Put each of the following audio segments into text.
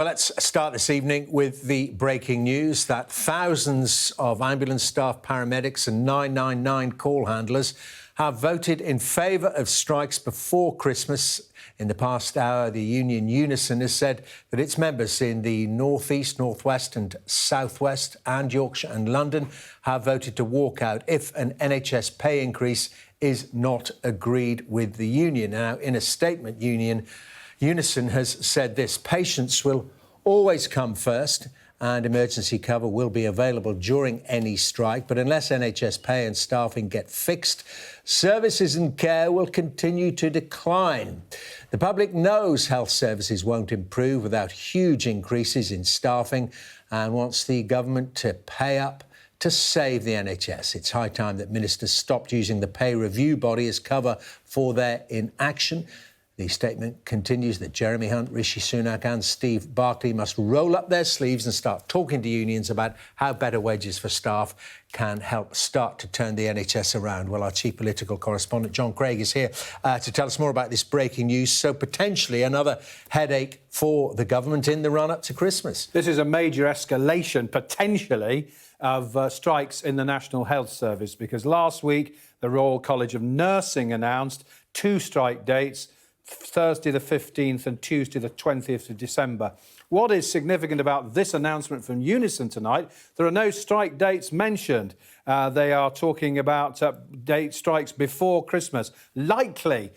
Well, let's start this evening with the breaking news that thousands of ambulance staff, paramedics and 999 call handlers have voted in favour of strikes before Christmas. In the past hour, the union UNISON has said that its members in the North East, North West and South West and Yorkshire and London have voted to walk out if an NHS pay increase is not agreed with the union. Now, in a statement, UNISON has said this: patients will always come first and emergency cover will be available during any strike. But unless NHS pay and staffing get fixed, services and care will continue to decline. The public knows health services won't improve without huge increases in staffing and wants the government to pay up to save the NHS. It's high time that ministers stopped using the pay review body as cover for their inaction. The statement continues that Jeremy Hunt, Rishi Sunak and Steve Barclay must roll up their sleeves and start talking to unions about how better wages for staff can help start to turn the NHS around. Well, our chief political correspondent, John Craig, is here to tell us more about this breaking news. So potentially another headache for the government in the run-up to Christmas. This is a major escalation, potentially, of strikes in the National Health Service, because last week the Royal College of Nursing announced 2 strike dates, Thursday the 15th and Tuesday the 20th of December. What is significant about this announcement from UNISON tonight, there are no strike dates mentioned. They are talking about strikes before Christmas, likely.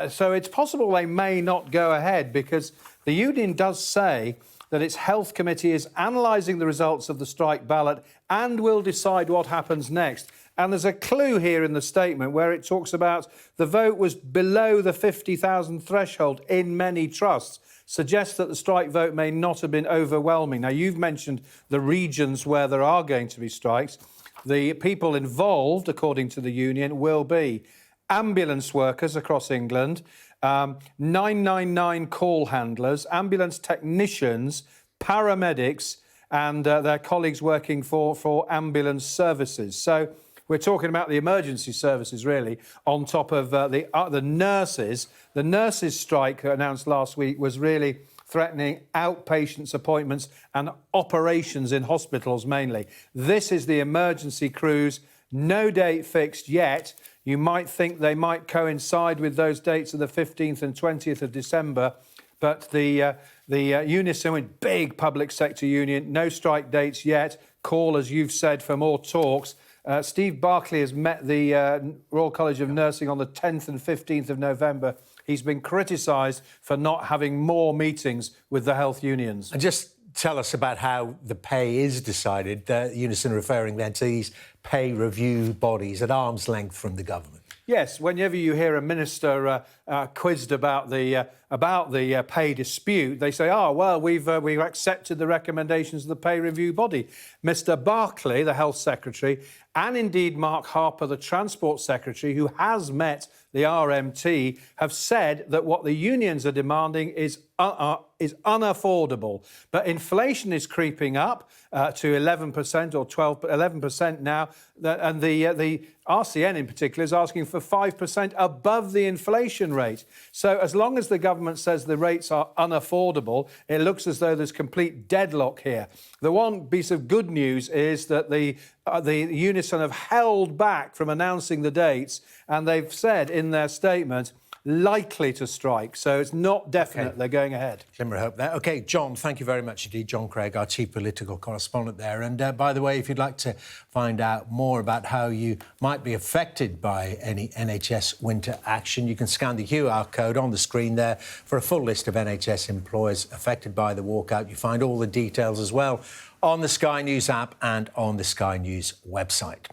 So it's possible they may not go ahead, because the union does say that its health committee is analysing the results of the strike ballot and will decide what happens next. And there's a clue here in the statement where it talks about the vote was below the 50,000 threshold in many trusts, suggests that the strike vote may not have been overwhelming. Now, you've mentioned the regions where there are going to be strikes. The people involved, according to the union, will be ambulance workers across England, 999 call handlers, ambulance technicians, paramedics and their colleagues working for ambulance services. So we're talking about the emergency services, really, on top of the nurses. The nurses' strike announced last week was really threatening outpatients appointments and operations in hospitals mainly. This is the emergency crews. No date fixed yet. You might think they might coincide with those dates of the 15th and 20th of December, but the UNISON, big public sector union, no strike dates yet. Call, as you've said, for more talks. Steve Barclay has met the Royal College of Nursing on the 10th and 15th of November. He's been criticised for not having more meetings with the health unions. And just tell us about how the pay is decided, UNISON referring then to these pay review bodies at arm's length from the government. Yes, whenever you hear a minister quizzed about the pay dispute, they say, "Oh, well, we've accepted the recommendations of the pay review body." Mr. Barclay, the health secretary, and indeed Mark Harper, the transport secretary, who has met the RMT, have said that what the unions are demanding is unaffordable. But inflation is creeping up to 11% or 11% now, and the RCN in particular is asking for 5% above the inflation rate. So as long as the government says the rates are unaffordable, it looks as though there's complete deadlock here. The one piece of good news is that the UNISON have held back from announcing the dates, and they've said in their statement likely to strike. So it's not definite they're going ahead. Glimmer of hope there. OK, John, thank you very much indeed. John Craig, our chief political correspondent there. And by the way, if you'd like to find out more about how you might be affected by any NHS winter action, you can scan the QR code on the screen there for a full list of NHS employers affected by the walkout. You find all the details as well on the Sky News app and on the Sky News website.